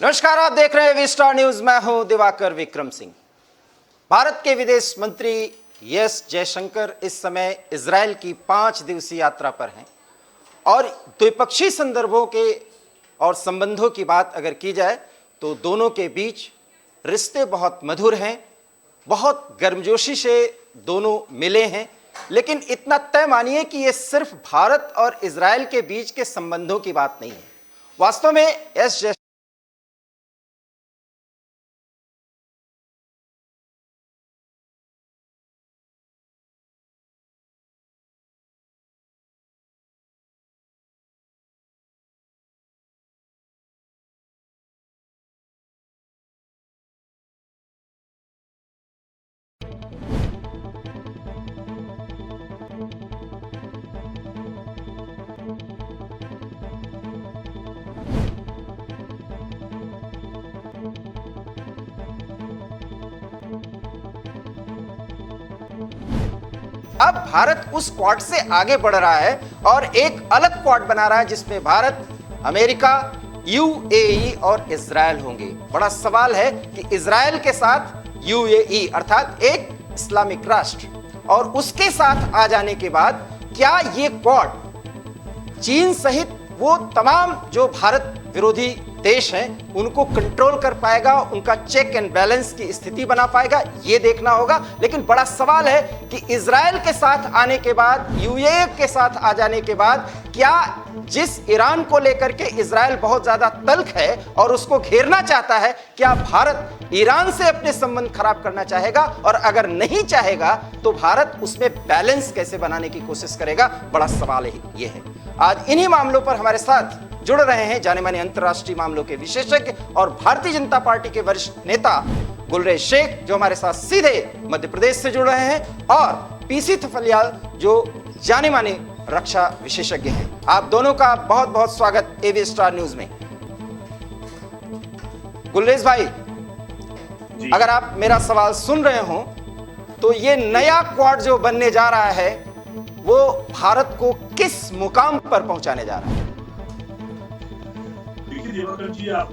नमस्कार, आप देख रहे हैं वी स्टार न्यूज। मैं हूं दिवाकर विक्रम सिंह। भारत के विदेश मंत्री एस जयशंकर इस समय इजरायल की 5 दिवसीय यात्रा पर हैं और द्विपक्षीय संदर्भों के और संबंधों की बात अगर की जाए तो दोनों के बीच रिश्ते बहुत मधुर हैं, बहुत गर्मजोशी से दोनों मिले हैं। लेकिन इतना तय मानिए कि ये सिर्फ भारत और इजरायल के बीच के संबंधों की बात नहीं है। वास्तव में एस जयशंकर अब भारत उस क्वाड से आगे बढ़ रहा है और एक अलग क्वाड बना रहा है जिसमें भारत, अमेरिका, यूएई और इजरायल होंगे। बड़ा सवाल है कि इजरायल के साथ यूएई अर्थात एक इस्लामिक राष्ट्र और उसके साथ आ जाने के बाद क्या ये क्वाड चीन सहित वो तमाम जो भारत विरोधी देश हैं उनको कंट्रोल कर पाएगा, उनका चेक एंड बैलेंस की स्थिति बना पाएगा, ये देखना होगा। लेकिन बड़ा सवाल है कि इजरायल के साथ आने के बाद, यूएई के साथ आ जाने के बाद, क्या जिस ईरान को लेकर के इजरायल बहुत ज्यादा तल्ख है और उसको घेरना चाहता है, क्या भारत ईरान से अपने संबंध खराब करना चाहेगा? और अगर नहीं चाहेगा तो भारत उसमें बैलेंस कैसे बनाने की कोशिश करेगा? बड़ा सवाल ये है। आज इन्हीं मामलों पर हमारे साथ जुड़ रहे हैं जाने माने अंतर्राष्ट्रीय मामलों के विशेषज्ञ और भारतीय जनता पार्टी के वरिष्ठ नेता गुलरेज शेख, जो हमारे साथ सीधे मध्य प्रदेश से जुड़ रहे हैं, और पीसी थपलियाल, जो जाने माने रक्षा विशेषज्ञ हैं। आप दोनों का बहुत बहुत स्वागत एवी स्टार न्यूज में। गुलरेज भाई, अगर आप मेरा सवाल सुन रहे हो तो ये नया क्वाड जो बनने जा रहा है वो भारत को किस मुकाम पर पहुंचाने जा रहा है? दिवाकर जी, आप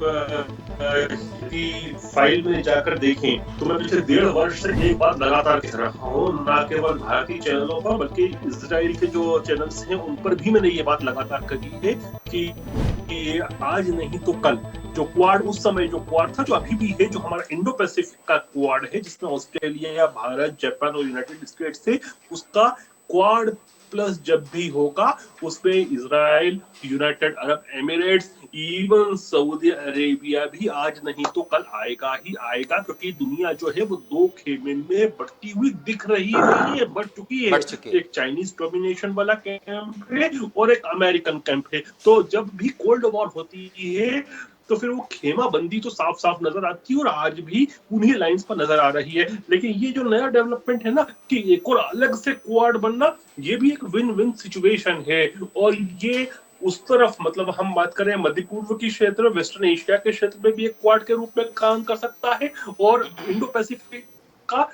की फाइल में जाकर देखें तो मैं पिछले 1.5 वर्ष से एक बात लगातार कह रहा हूँ, न केवल भारतीय चैनलों पर बल्कि इजराइल के जो चैनल्स हैं उन पर भी मैंने ये बात लगातार कही है कि आज नहीं तो कल जो क्वाड, उस समय जो क्वाड था, जो अभी भी है, जो हमारा इंडो पैसिफिक का क्वाड है जिसमें ऑस्ट्रेलिया, भारत, जापान और यूनाइटेड स्टेट्स थे, उसका क्वाड प्लस जब भी होगा उसमें Israel, United Arab Emirates, even Saudi Arabia भी आज नहीं तो कल आएगा ही आएगा, क्योंकि दुनिया जो है वो 2 खेमे में बढ़ती हुई दिख रही है, बढ़ चुकी है। एक चाइनीज डोमिनेशन वाला कैंप है और एक अमेरिकन कैंप है। तो जब भी कोल्ड वॉर होती है तो फिर वो खेमा बंदी तो साफ साफ नजर आती है और आज भी उन्हीं लाइंस पर नजर आ रही है। लेकिन ये जो नया डेवलपमेंट है ना कि एक और अलग से क्वाड बनना, ये भी एक विन विन सिचुएशन है। और ये उस तरफ, मतलब हम बात करें मध्य पूर्व की क्षेत्र, वेस्टर्न एशिया के क्षेत्र में भी एक क्वाड के रूप में काम कर सकता है। और इंडो पैसिफिक का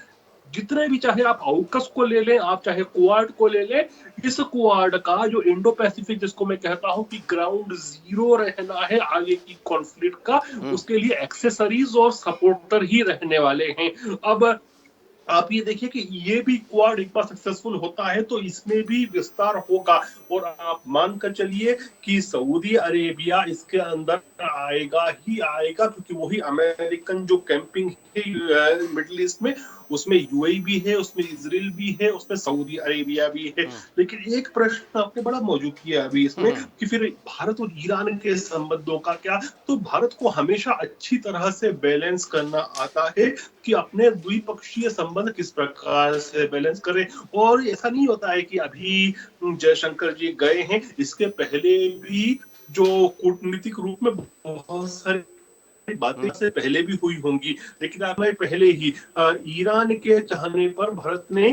जितने भी, चाहे आप आउकस को ले लें, आप चाहे क्वाड को ले लें, इस क्वाड का जो इंडो पैसिफिक, जिसको मैं कहता हूं कि ग्राउंड जीरो रहना है आगे की कॉन्फ्लिक्ट का, उसके लिए एक्सेसरीज और सपोर्टर ही रहने वाले हैं। अब आप ये देखिए कि ये भी क्वाड एक बार सक्सेसफुल होता है तो इसमें भी विस्तार होगा। और आप मानकर चलिए कि सऊदी अरेबिया इसके अंदर आएगा ही आएगा, क्योंकि वही अमेरिकन जो कैंपिंग है मिडिल ईस्ट में, उसमें यूएई भी है, उसमें इजराइल भी है, उसमें सऊदी अरेबिया भी है। लेकिन एक प्रश्न आपने बड़ा मौजूद किया अभी इसमें कि फिर भारत और ईरान के संबंधों का क्या? तो भारत को हमेशा अच्छी तरह से बैलेंस करना आता है कि अपने द्विपक्षीय संबंध किस प्रकार से बैलेंस करें। और ऐसा नहीं होता है कि अभी जयशंकर जी गए हैं, इसके पहले भी जो कूटनीतिक रूप में बहुत सारी बातें से पहले भी हुई होंगी। लेकिन आप पहले ही ईरान के चाहने पर भारत ने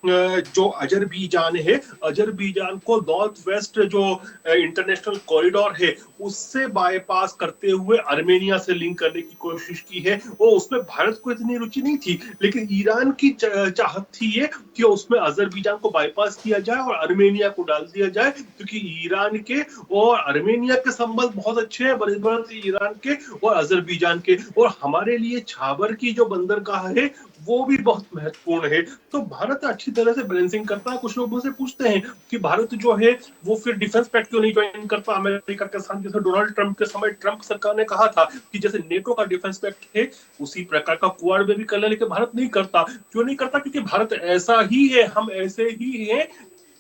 जो अजरबैजान है, अजरबैजान को नॉर्थ वेस्ट जो इंटरनेशनल कॉरिडोर है उससे बाईपास करते हुए आर्मेनिया से लिंक करने की कोशिश की है। और उसमें भारत को इतनी रुचि नहीं थी, लेकिन ईरान की चाहत थी ये कि उसमें अजरबैजान को बाईपास किया जाए और आर्मेनिया को डाल दिया जाए, क्योंकि ईरान के और आर्मेनिया के संबंध बहुत अच्छे हैं बनस्बत ईरान के और अजरबैजान के। और हमारे लिए छाबर की जो बंदरगाह है वो भी बहुत महत्वपूर्ण है। तो भारत अच्छी तरह से बैलेंसिंग करता है। कुछ लोग मुझसे पूछते हैं कि भारत जो है वो फिर डिफेंस पैक्ट क्यों नहीं ज्वाइन करता अमेरिका के साथ, जैसे डोनाल्ड ट्रंप के समय ट्रंप सरकार ने कहा था कि जैसे नेटो का डिफेंस पैक्ट है उसी प्रकार का क्वाड में भी कर ले, लेकिन भारत नहीं करता। क्यों नहीं करता? क्योंकि भारत ऐसा ही है, हम ऐसे ही हैं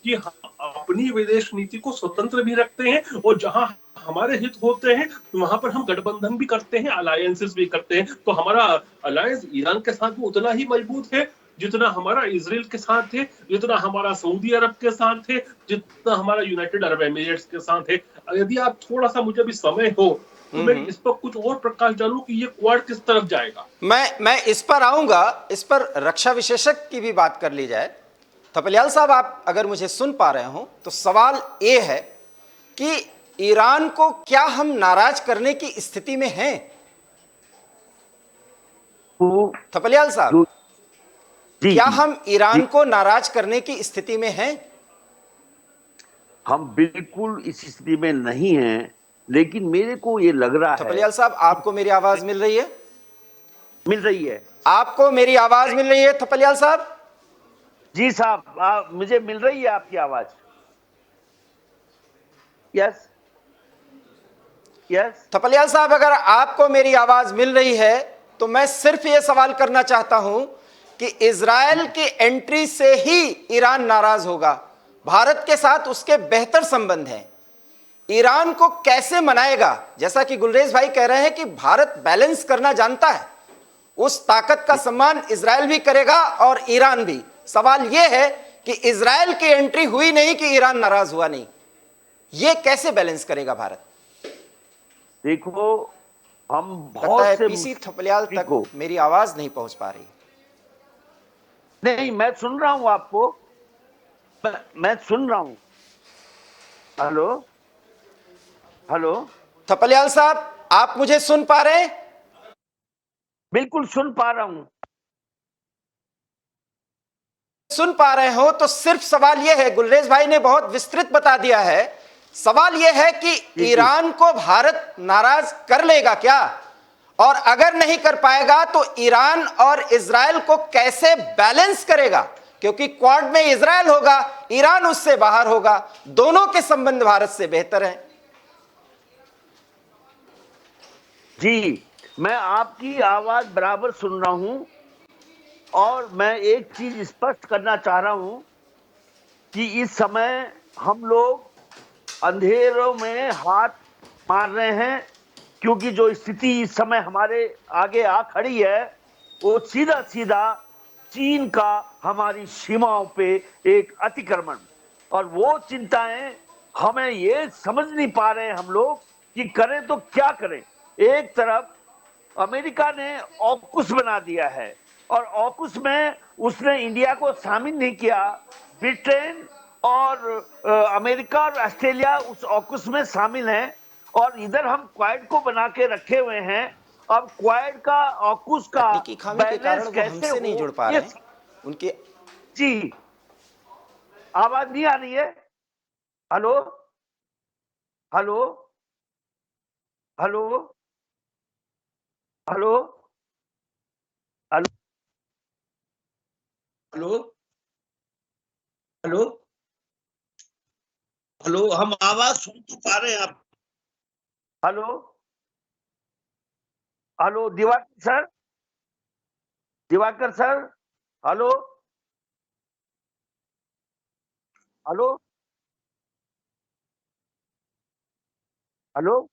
कि हम अपनी विदेश नीति को स्वतंत्र भी रखते हैं और जहां हमारे हित होते हैं वहां पर हम गठबंधन भी करते हैं, अलायंसेस भी करते हैं। तो हमारा अलायंस ईरान के साथ भी उतना ही मजबूत है जितना हमारा इसराइल के साथ है, जितना हमारा सऊदी अरब के साथ है, जितना हमारा यूनाइटेड अरब एमिरेट्स के साथ है। यदि आप थोड़ा सा मुझे भी समय हो तो मैं इस पर कुछ और प्रकाश डालूं कि ये क्वाड किस तरफ जाएगा। मैं इस पर आऊंगा, इस पर रक्षा विशेषज्ञ की भी बात कर ली जाए। थपलियाल साहब, आप अगर मुझे सुन पा रहे हो तो सवाल ये है कि ईरान को क्या हम नाराज करने की स्थिति में हैं? तो थपलियाल जो साहब, जी क्या जी हम जी ईरान को नाराज करने की स्थिति में हैं? हम बिल्कुल इस स्थिति में नहीं हैं, लेकिन मेरे को ये लग रहा है थपलियाल साहब, कि आपको मेरी आवाज मिल रही है? मिल रही है। आपको मेरी आवाज मिल रही है थपलियाल साहब? जी साहब, मुझे मिल रही है आपकी आवाज। Yes yes. थपलियाल साहब, अगर आपको मेरी आवाज मिल रही है तो मैं सिर्फ ये सवाल करना चाहता हूं कि इजरायल की एंट्री से ही ईरान नाराज होगा। भारत के साथ उसके बेहतर संबंध हैं। ईरान को कैसे मनाएगा? जैसा कि गुलरेज भाई कह रहे हैं कि भारत बैलेंस करना जानता है, उस ताकत का सम्मान इजरायल भी करेगा और ईरान भी। सवाल यह है कि इजरायल की एंट्री हुई नहीं कि ईरान नाराज हुआ नहीं, यह कैसे बैलेंस करेगा भारत? देखो, हम लगता बहुत है से पीसी थपलियाल तक मेरी आवाज नहीं पहुंच पा रही। नहीं, मैं सुन रहा हूं आपको, मैं सुन रहा हूं। Hello hello. थपलियाल साहब, आप मुझे सुन पा रहे हैं? बिल्कुल सुन पा रहा हूं। सुन पा रहे हो तो सिर्फ सवाल यह है, गुलरेज भाई ने बहुत विस्तृत बता दिया है। सवाल यह है कि ईरान को भारत नाराज कर लेगा क्या, और अगर नहीं कर पाएगा तो ईरान और इजराइल को कैसे बैलेंस करेगा? क्योंकि क्वाड में इजराइल होगा, ईरान उससे बाहर होगा, दोनों के संबंध भारत से बेहतर हैं। जी, मैं आपकी आवाज बराबर सुन रहा हूं और मैं एक चीज स्पष्ट करना चाह रहा हूं कि इस समय हम लोग अंधेरों में हाथ मार रहे हैं, क्योंकि जो स्थिति इस समय हमारे आगे आ खड़ी है वो सीधा सीधा चीन का हमारी सीमाओं पे एक अतिक्रमण, और वो चिंताएं हमें ये समझ नहीं पा रहे हैं हम लोग कि करें तो क्या करें। एक तरफ अमेरिका ने ऑकुस बना दिया है और ऑकुस में उसने इंडिया को शामिल नहीं किया। ब्रिटेन और अमेरिका और ऑस्ट्रेलिया उस ऑकुस में शामिल हैं, और इधर हम क्वाड को बना के रखे हुए हैं। अब क्वाड का ऑकुस का तकनीकी खामी के कारण बैलेंस वो कैसे हमसे नहीं हो जुड़ पा ये। रहे हैं। उनकी जी, आवाज नहीं आ रही है। Hello hello hello hello hello hello hello hello. हम आवाज सुन तो पा रहे हैं आप। Hello hello Diwakar sir, Diwakar sir. Hello hello hello.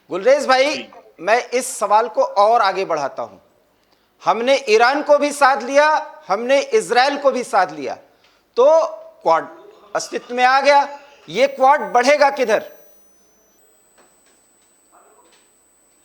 Gulrez भाई, मैं इस सवाल को और आगे बढ़ाता हूं। हमने ईरान को भी साथ लिया, हमने इजराइल को भी साथ लिया, तो क्वाड अस्तित्व में आ गया। ये क्वाड बढ़ेगा किधर?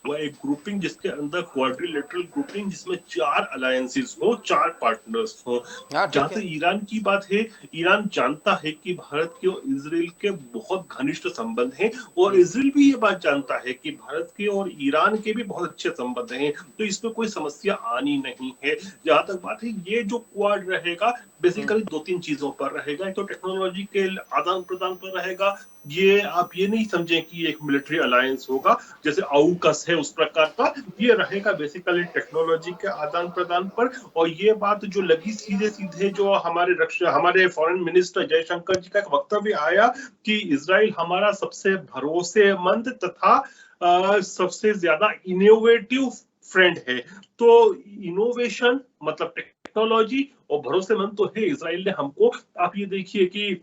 वह एक ग्रुपिंग जिसके अंदर क्वाड्रिलेटरल ग्रुपिंग, जिसमें 4 अलायंसेस हो, 4 पार्टनर्स हो। जहां से ईरान की बात है, ईरान जानता है कि भारत के और इजराइल के बहुत घनिष्ठ संबंध हैं, और इजराइल भी ये बात जानता है कि भारत के और ईरान के भी बहुत अच्छे संबंध हैं, तो इसमें कोई समस्या आनी नहीं है। जहां तक बात है, ये जो क्वाड रहेगा बेसिकली 2-3 चीजों पर रहेगा। एक तो टेक्नोलॉजी के आदान प्रदान पर रहेगा। ये आप ये नहीं समझें कि एक मिलिट्री अलायंस होगा जैसे AUKUS है उस प्रकार का, ये रहेगा बेसिकली टेक्नोलॉजी के आदान प्रदान पर। और ये बात जो लगी सीधे सीधे, जो हमारे फॉरेन मिनिस्टर जयशंकर जी का एक वक्तव्य आया कि इजराइल हमारा सबसे भरोसेमंद तथा सबसे ज्यादा इनोवेटिव फ्रेंड है। तो इनोवेशन मतलब टेक्नोलॉजी और भरोसेमंद तो है इजराइल ने हमको। आप ये देखिए कि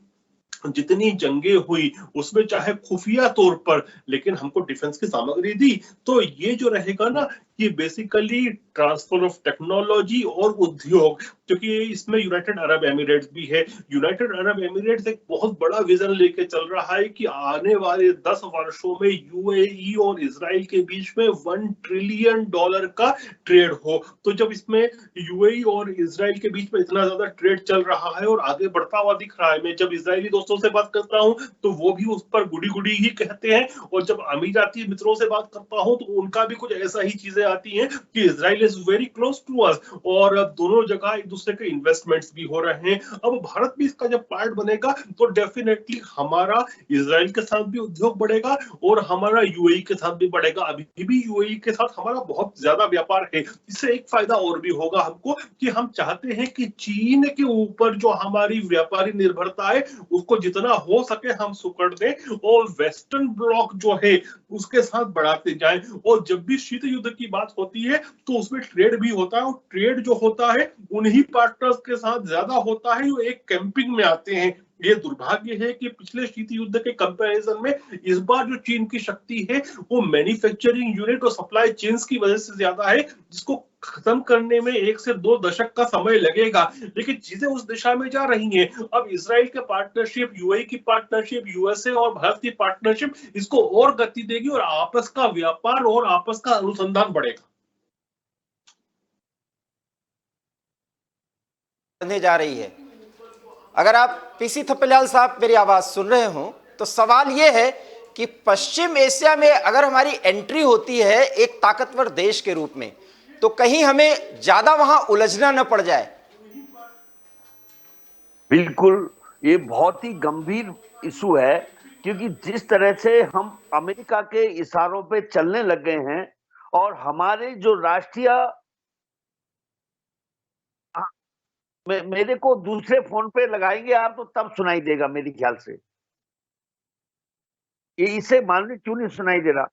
जितनी जंगें हुई उसमें चाहे खुफिया तौर पर, लेकिन हमको डिफेंस की सामग्री दी। तो ये जो रहेगा ना, ये बेसिकली ट्रांसफर ऑफ टेक्नोलॉजी और उद्योग, क्योंकि इसमें यूनाइटेड अरब एमिरेट्स भी है। यूनाइटेड अरब एमिरेट्स एक बहुत बड़ा विजन लेके चल रहा है कि आने वाले 10 वर्षों में UAE और इजराइल के बीच में $1 ट्रिलियन का ट्रेड हो। तो जब इसमें UAE और इजराइल के बीच में इतना ज्यादा ट्रेड चल रहा है और आगे बढ़ता हुआ दिख रहा है, मैं जब इजरायली दोस्तों से बात करता हूं तो वो भी उस पर गुड़ी गुड़ी ही कहते हैं, और जब अमीराती मित्रों से बात करता हूं तो उनका भी कुछ ऐसा ही चीजें आती हैं कि Israel is very close to us, और दोनों जगह एक दूसरे के इन्वेस्टमेंट्स भी हो रहे हैं। अब भारत भी इसका जब पार्ट बनेगा तो डेफिनेटली हमारा इजराइल के साथ भी उद्योग बढ़ेगा और हमारा UAE के साथ भी बढ़ेगा। अभी भी UAE के साथ हमारा बहुत ज्यादा व्यापार है। इससे एक फायदा और भी होगा हमको कि हम चाहते हैं कि चीन के ऊपर जो हमारी व्यापारी निर्भरता है उसको जितना हो सके हम सुकड़ दें, और वेस्टर्न ब्लॉक जो है उसके साथ बढ़ाते जाएं। और जब भी शीत युद्ध की बात होती है तो उसमें ट्रेड भी होता है, और ट्रेड जो होता है उन्हीं पार्टनर्स के साथ ज्यादा होता है जो एक कैंपिंग में आते हैं। ये दुर्भाग्य है कि पिछले शीत युद्ध के कंपैरिजन में इस बार जो चीन की शक्ति है वो मैन्युफैक्चरिंग यूनिट और सप्लाई चेन्स की वजह से ज्यादा है, जिसको खत्म करने में 1 से 2 दशक का समय लगेगा। लेकिन चीजें उस दिशा में जा रही हैं। अब इजराइल के पार्टनरशिप, UAE की पार्टनरशिप, USA और भारत की पार्टनरशिप इसको और गति देगी, और आपस का व्यापार और आपस का अनुसंधान बढ़ेगा। जा रही है। अगर आप PC थप्पलाल साहब मेरी आवाज सुन रहे हो तो सवाल यह है कि पश्चिम एशिया में अगर हमारी एंट्री होती है एक ताकतवर देश के रूप में, तो कहीं हमें ज्यादा वहां उलझना न पड़ जाए। बिल्कुल, ये बहुत ही गंभीर इशू है, क्योंकि जिस तरह से हम अमेरिका के इशारों पे चलने लग गए हैं, और हमारे जो राष्ट्रीय, मेरे को दूसरे फोन पे लगाएंगे आप तो तब सुनाई देगा मेरे ख्याल से। ये इसे मालूम क्यों नहीं सुनाई दे रहा?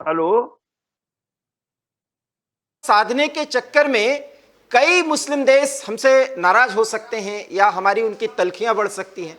हेलो, साधने के चक्कर में कई मुस्लिम देश हमसे नाराज हो सकते हैं या हमारी उनकी तलखियां बढ़ सकती हैं।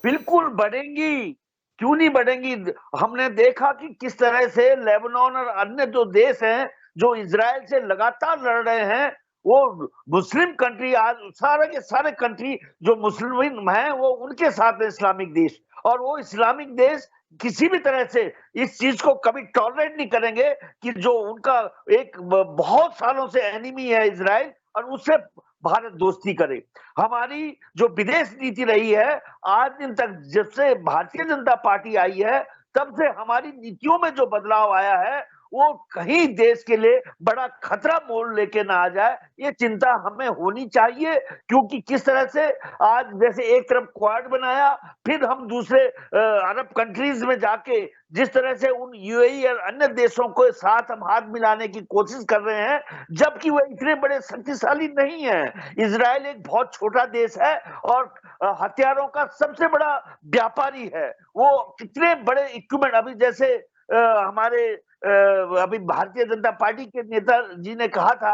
बिल्कुल बढ़ेंगी, क्यों नहीं बढ़ेंगी? हमने देखा कि किस तरह से लेबनान और अन्य जो देश हैं जो इजराइल से लगातार लड़ रहे हैं, वो मुस्लिम कंट्री, आज सारे के सारे कंट्री जो मुस्लिम हैं वो उनके साथ है इस्लामिक देश, और वो इस्लामिक देश किसी भी तरह से इस चीज को कभी टॉलरेट नहीं करेंगे कि जो उनका एक बहुत सालों से एनिमी है इजराइल, और उससे भारत दोस्ती करे। हमारी जो विदेश नीति रही है आज दिन तक, जब से भारतीय जनता पार्टी आई है तब से हमारी नीतियों में जो बदलाव आया है वो कहीं देश के लिए बड़ा खतरा मोड़ लेके ना आ जाए, ये चिंता हमें होनी चाहिए। क्योंकि किस तरह से आज जैसे एक तरफ क्वाड बनाया, फिर हम दूसरे अरब कंट्रीज में जाके जिस तरह से उन UAE और अन्य देशों को साथ हम हाथ मिलाने की कोशिश कर रहे हैं, जबकि वो इतने बड़े शक्तिशाली नहीं है। इजराइल एक बहुत छोटा देश है और हथियारों का सबसे बड़ा व्यापारी है। वो कितने बड़े इक्विपमेंट, अभी जैसे हमारे अभी भारतीय जनता पार्टी के नेता जी ने कहा था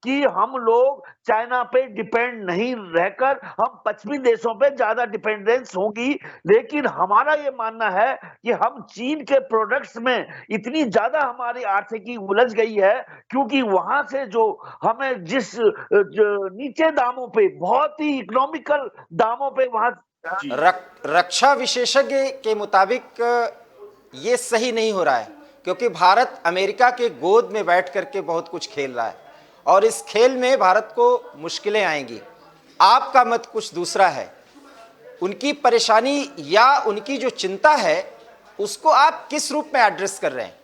कि हम लोग चाइना पे डिपेंड नहीं रहकर हम पश्चिमी देशों पे ज्यादा डिपेंडेंस होगी। लेकिन हमारा ये मानना है कि हम चीन के प्रोडक्ट्स में इतनी ज्यादा हमारी आर्थिकी उलझ गई है, क्योंकि वहां से जो हमें जो नीचे दामों पे, बहुत ही इकोनॉमिकल दामों पे वहां जी रक्षा विशेषज्ञ के मुताबिक ये सही नहीं हो रहा है, क्योंकि भारत अमेरिका के गोद में बैठ करके बहुत कुछ खेल रहा है और इस खेल में भारत को मुश्किलें आएंगी। आपका मत कुछ दूसरा है। उनकी परेशानी या उनकी जो चिंता है उसको आप किस रूप में एड्रेस कर रहे हैं?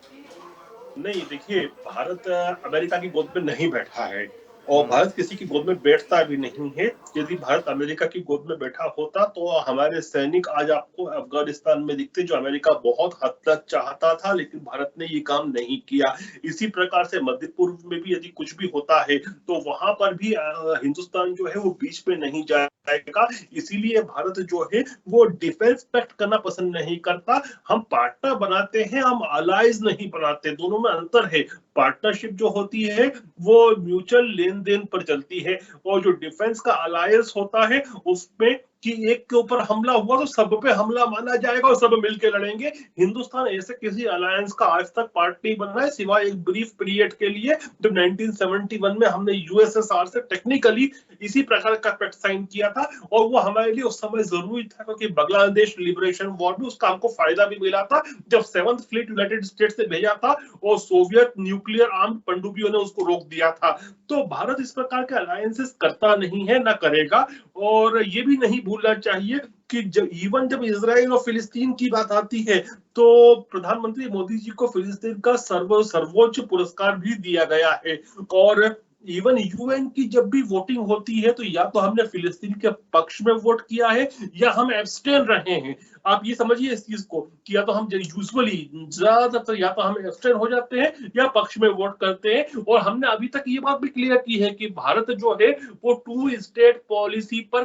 नहीं, देखिए, भारत अमेरिका की गोद में नहीं बैठा है और भारत किसी की गोद में बैठता भी नहीं है। यदि भारत अमेरिका की गोद में बैठा होता तो हमारे सैनिक आज आपको अफगानिस्तान में दिखते, जो अमेरिका बहुत हद तक चाहता था, लेकिन भारत ने ये काम नहीं किया। इसी प्रकार से मध्य पूर्व में भी यदि कुछ भी होता है तो वहां पर भी हिंदुस्तान जो है वो बीच में नहीं जाएगा। इसीलिए भारत जो है वो डिफेंस पैक्ट करना पसंद नहीं करता। हम पार्टनर बनाते हैं, हम अलाइज नहीं बनाते। दोनों में अंतर है। पार्टनरशिप जो होती है वो म्यूचुअल लेन देन पर चलती है और जो डिफेंस का अलायंस होता है उसमें कि एक के ऊपर हमला हुआ तो सब पे हमला माना जाएगा और सब मिलके लड़ेंगे। हिंदुस्तान ऐसे किसी अलायंस का आज तक पार्ट नहीं बना है, सिवाय एक ब्रीफ पीरियड के लिए जब 1971 में हमने यूएसएसआर से टेक्निकली इसी प्रकार का पैक्ट साइन किया था और वो हमारे लिए उस समय जरूरी था, क्योंकि बांग्लादेश लिबरेशन वॉर में उसका हमको फायदा भी मिला था जब 7th फ्लीट यूनाइटेड स्टेट्स से भेजा था और सोवियत न्यूक्लियर आर्म पनडुब्बियों ने उसको रोक दिया था। तो भारत इस प्रकार के अलायंसेस करता नहीं है, ना करेगा। और ये भी नहीं भूलना चाहिए कि इवन जब इजराइल और फिलिस्तीन की बात आती है तो प्रधानमंत्री मोदी जी को फिलिस्तीन का सर्वोच्च पुरस्कार भी दिया गया है। और इवन यूएन की जब भी वोटिंग होती है तो या तो हमने फिलिस्तीन के पक्ष में वोट किया है या हम एब्सटेन रहे हैं। आप ये समझिए इस चीज को कि या तो हम यूजुअली ज्यादातर या तो हम एब्सटेन हो जाते हैं या पक्ष में वोट करते हैं। और हमने अभी तक ये बात भी क्लियर की है कि भारत जो है वो 2 स्टेट पॉलिसी पर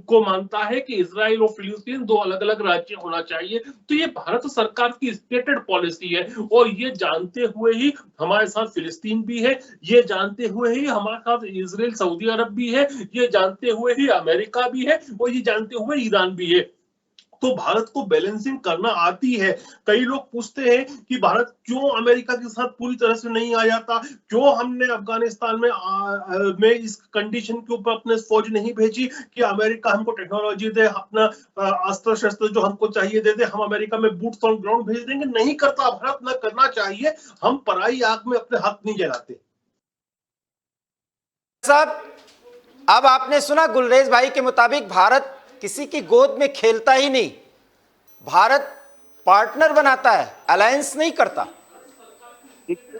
को मानता है कि इजराइल और फिलिस्तीन 2 अलग अलग राज्य होना चाहिए। तो ये भारत सरकार की स्टेटेड पॉलिसी है और ये जानते हुए ही हमारे साथ फिलिस्तीन भी है, ये जानते हुए ही हमारे साथ इजराइल सऊदी अरब भी है, ये जानते हुए ही अमेरिका भी है और ये जानते हुए ईरान भी है। तो भारत को बैलेंसिंग करना आती है। कई लोग पूछते हैं कि भारत क्यों अमेरिका के साथ पूरी तरह से नहीं आ जाता, क्यों हमने अफगानिस्तान में इस कंडीशन के ऊपर अपने फौज नहीं भेजी कि अमेरिका हमको टेक्नोलॉजी दे, अपना अस्त्र शस्त्र जो हमको चाहिए दे दे, हम अमेरिका में बूट्स ऑन ग्राउंड भेज देंगे। नहीं करता भारत, न करना चाहिए। हम पराई आग में अपने हाथ नहीं जलाते। साहब, अब आपने सुना गुलरेज भाई के मुताबिक भारत किसी की गोद में खेलता ही नहीं, भारत पार्टनर बनाता है, अलायंस नहीं करता।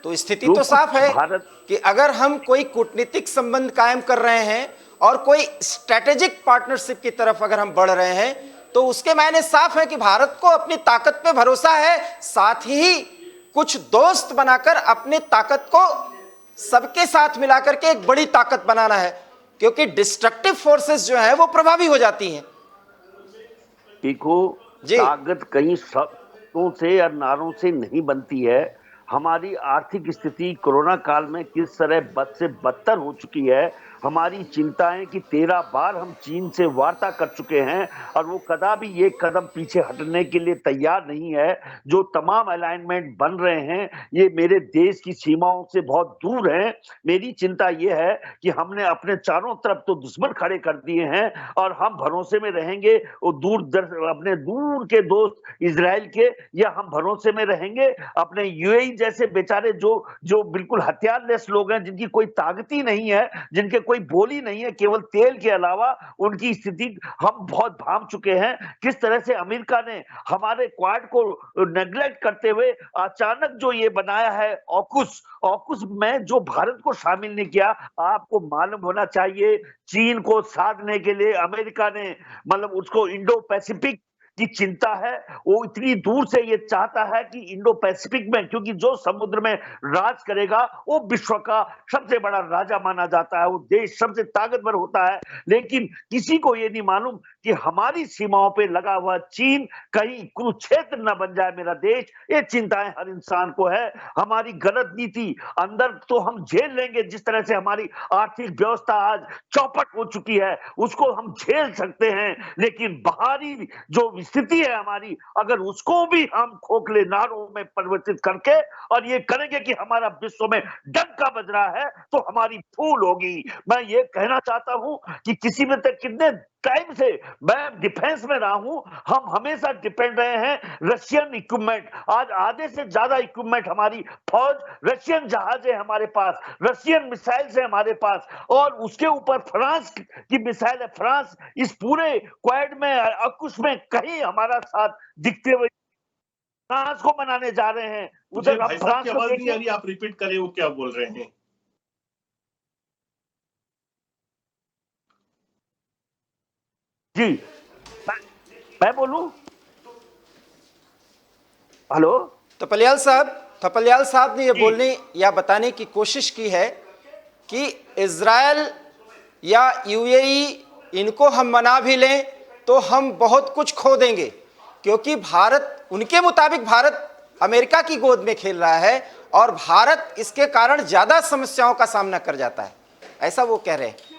तो स्थिति तो साफ है कि अगर हम कोई कूटनीतिक संबंध कायम कर रहे हैं और कोई स्ट्रेटेजिक पार्टनरशिप की तरफ अगर हम बढ़ रहे हैं तो उसके मायने साफ है कि भारत को अपनी ताकत पे भरोसा है, साथ ही कुछ दोस्त बनाकर अपनी ताकत को सबके साथ मिलाकर के एक बड़ी ताकत बनाना है, क्योंकि डिस्ट्रक्टिव फोर्सेस जो है वो प्रभावी हो जाती हैं। देखो, ताकत कहीं शब्दों से या नारों से नहीं बनती है। हमारी आर्थिक स्थिति कोरोना काल में किस तरह बद से बदतर हो चुकी है। हमारी चिंताएं कि 13 बार हम चीन से वार्ता कर चुके हैं और वो कदापि ये कदम पीछे हटने के लिए तैयार नहीं है। जो तमाम अलाइनमेंट बन रहे हैं ये मेरे देश की सीमाओं से बहुत दूर हैं। मेरी चिंता ये है कि हमने अपने चारों तरफ तो दुश्मन खड़े कर दिए हैं और हम भरोसे में रहेंगे वो अपने दूर के दोस्त इजराइल के, या हम भरोसे में रहेंगे अपने यूएई जैसे बेचारे जो बिल्कुल हथियारलेस लोग हैं, जिनकी कोई ताकत ही नहीं है, जिनके कोई बोली नहीं है केवल तेल के अलावा। उनकी स्थिति हम बहुत भांप चुके हैं। किस तरह से अमेरिका ने हमारे क्वाड को नेग्लेक्ट करते हुए अचानक जो ये बनाया है ऑकुस में जो भारत को शामिल नहीं किया। आपको मालूम होना चाहिए चीन को साधने के लिए अमेरिका ने मतलब उसको इंडो पैसिफिक की चिंता है। वो इतनी दूर से ये चाहता है कि इंडो पैसिफिक में, क्योंकि जो समुद्र में राज करेगा वो विश्व का सबसे बड़ा राजा माना जाता है, वो देश सबसे ताकतवर होता है। लेकिन किसी को ये नहीं मालूम कि हमारी सीमाओं पे लगा हुआ चीन कहीं कुरुक्षेत्र न बन जाए मेरा देश, ये चिंताएं हर इंसान को है। हमारी गलत नीति अंदर तो हम झेल लेंगे, जिस तरह से हमारी आर्थिक व्यवस्था आज चौपट हो चुकी है उसको हम झेल सकते हैं, लेकिन बाहरी जो स्थिति है हमारी, अगर उसको भी हम खोखले नारों में परिवर्तित करके और ये करेंगे कि हमारा विश्व में डंका बज रहा है, तो हमारी फूल होगी। मैं ये कहना चाहता हूं कि किसी में तक कितने टाइम से मैं डिफेंस में रहा हूं, हम हमेशा डिपेंड रहे हैं रशियन इक्विपमेंट। आज आधे से ज्यादा इक्विपमेंट हमारी फौज रशियन जहाज है हमारे पास, रशियन मिसाइल है हमारे पास, और उसके ऊपर फ्रांस की मिसाइल है। फ्रांस इस पूरे क्वाड में अकुश में कहीं हमारा साथ दिखते हुए फ्रांस को मनाने जा रहे हैं। उधर भाई साहब की आवाज नहीं आ रही, आप रिपीट करें वो क्या बोल रहे हैं। जी मैं बोलूं? हेलो, थपलियाल साहब ने ये बोलने या बताने की कोशिश की है कि इजराइल या यूएई इनको हम मना भी लें तो हम बहुत कुछ खो देंगे, क्योंकि भारत, उनके मुताबिक भारत अमेरिका की गोद में खेल रहा है और भारत इसके कारण ज्यादा समस्याओं का सामना कर जाता है, ऐसा वो कह रहे हैं।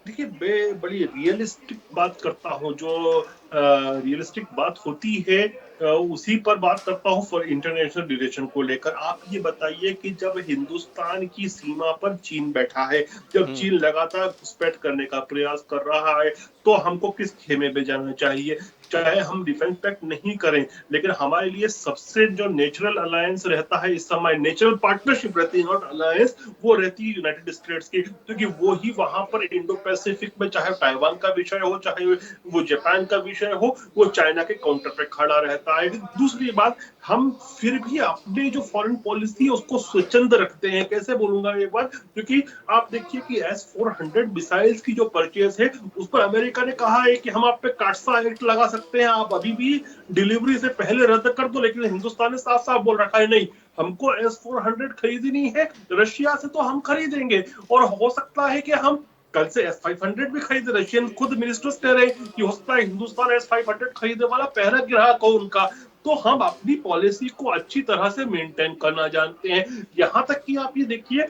देखिए, मैं बड़ी रियलिस्टिक बात करता हूँ, जो रियलिस्टिक बात होती है उसी पर बात करता हूँ फॉर इंटरनेशनल रिलेशन को लेकर। आप ये बताइए कि जब हिंदुस्तान की सीमा पर चीन बैठा है, जब चीन लगातार घुसपैठ करने का प्रयास कर रहा है, तो हमको किस खेमे में जाना चाहिए? चाहे हम डिफेंस पैक्ट नहीं करें, लेकिन हमारे लिए सबसे जो नेचुरल अलायंस रहता है इस समय, नेचुरल पार्टनरशिप रहती है, नॉट अलायंस, वो रहती है यूनाइटेड स्टेट्स की, क्योंकि वो ही वहां पर इंडो पैसिफिक में, चाहे ताइवान का विषय हो, चाहे वो जापान का विषय हो, वो चाइना के काउंटर पे खड़ा रहता है। दूसरी बात, हम फिर भी अपने जो फॉरेन पॉलिसी है उसको स्वच्छंद रखते हैं। कैसे बोलूंगा एक बार, क्योंकि आप देखिए कि S-400 मिसाइल्स की जो परचेज है उस पर अमेरिका ने कहा है कि हम आप पे काटसा एक्ट लगा सकते हैं, आप अभी भी डिलीवरी से पहले रद्द कर दो, लेकिन हिंदुस्तान ने साफ साफ बोल रखा है नहीं, हमको S-400 खरीदनी है, रशिया से तो हम खरीदेंगे, और हो सकता है कि हम कल से S-500 भी खरीदे। रशियन खुद मिनिस्टर्स कह रहे हैं कि हो सकता है हिंदुस्तान S-500 खरीदने वाला पहला ग्राहक हो उनका। तो हम अपनी पॉलिसी को अच्छी तरह से मेंटेन करना जानते हैं। यहां तक कि आप ये देखिए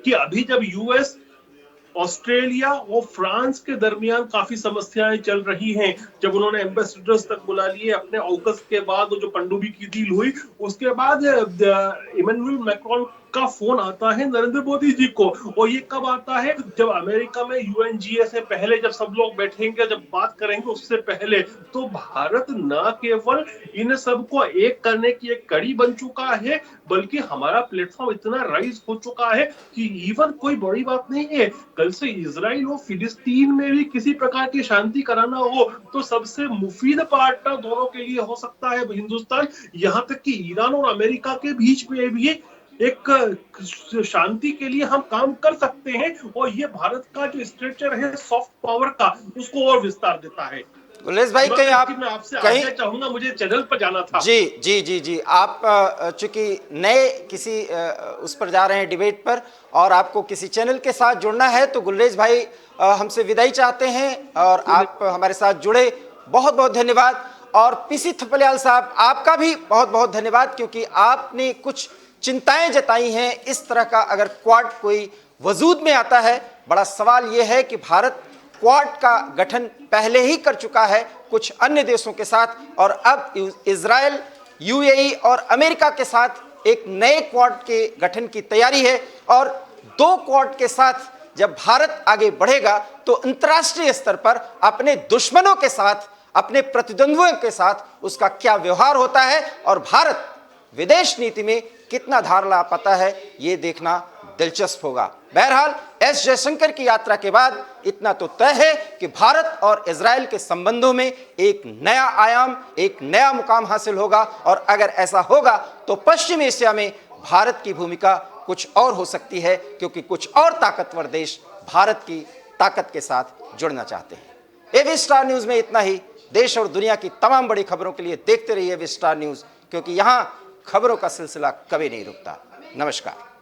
कि अभी जब यूएस, ऑस्ट्रेलिया और फ्रांस के दरमियान काफी समस्याएं चल रही हैं, जब उन्होंने एम्बेसडर्स तक बुला लिए अपने ऑगस्ट के बाद, जो पनडुब्बी की डील हुई उसके बाद, इमैनुअल मैक्रोन का फोन आता है नरेंद्र मोदी जी को, और ये कब आता है? जब अमेरिका में यूएनजीए से पहले, जब सब लोग बैठेंगे, जब बात करेंगे उससे पहले। तो भारत न केवल इन सबको एक करने की एक कड़ी बन चुका है, बल्कि हमारा प्लेटफॉर्म इतना राइज हो चुका है कि इवन कोई बड़ी बात नहीं है, कल से इजराइल और फिलिस्तीन में भी किसी प्रकार की शांति कराना हो तो सबसे मुफीद पार्टनर दोनों के लिए हो सकता है हिंदुस्तान। यहां तक कि ईरान और अमेरिका के बीच में भी एक शांति के लिए हम काम कर सकते हैं, और ये भारत का जो स्ट्रक्चर है सॉफ्ट पावर का, उसको और विस्तार देता है। गुलेश भाई, कहीं आप मैं आपसे आगे चाहूंगा, मुझे चैनल पर जाना था। जी जी जी जी, आप चूंकि नए किसी उस पर जा रहे हैं डिबेट पर, और आपको किसी चैनल के साथ जुड़ना है, तो गुलेश भाई हमसे विदाई चाहते हैं और आप हमारे साथ जुड़े, बहुत बहुत धन्यवाद। और पीसी थपलियाल साहब, आपका भी बहुत बहुत धन्यवाद, क्योंकि आपने कुछ चिंताएं जताई हैं। इस तरह का अगर क्वाड कोई वजूद में आता है, बड़ा सवाल यह है कि भारत क्वाड का गठन पहले ही कर चुका है कुछ अन्य देशों के साथ, और अब इजराइल, यूएई और अमेरिका के साथ एक नए क्वाड के गठन की तैयारी है। और दो क्वाड के साथ जब भारत आगे बढ़ेगा तो अंतर्राष्ट्रीय स्तर पर अपने दुश्मनों के साथ, अपने प्रतिद्वंद्वियों के साथ उसका क्या व्यवहार होता है, और भारत विदेश नीति में कितना धार ला पाता है, ये देखना दिलचस्प होगा। बहरहाल एस जयशंकर की यात्रा के बाद इतना तो तय है कि भारत और इजराइल के संबंधों में एक नया आयाम, एक नया मुकाम हासिल होगा, और अगर ऐसा होगा तो पश्चिम एशिया में भारत की भूमिका कुछ और हो सकती है, क्योंकि कुछ और ताकतवर देश भारत की ताकत के साथ जुड़ना चाहते हैं। एवी स्टार न्यूज में इतना ही। देश और दुनिया की तमाम बड़ी खबरों के लिए देखते रहिए एवी स्टार न्यूज, क्योंकि यहाँ खबरों का सिलसिला कभी नहीं रुकता। नमस्कार।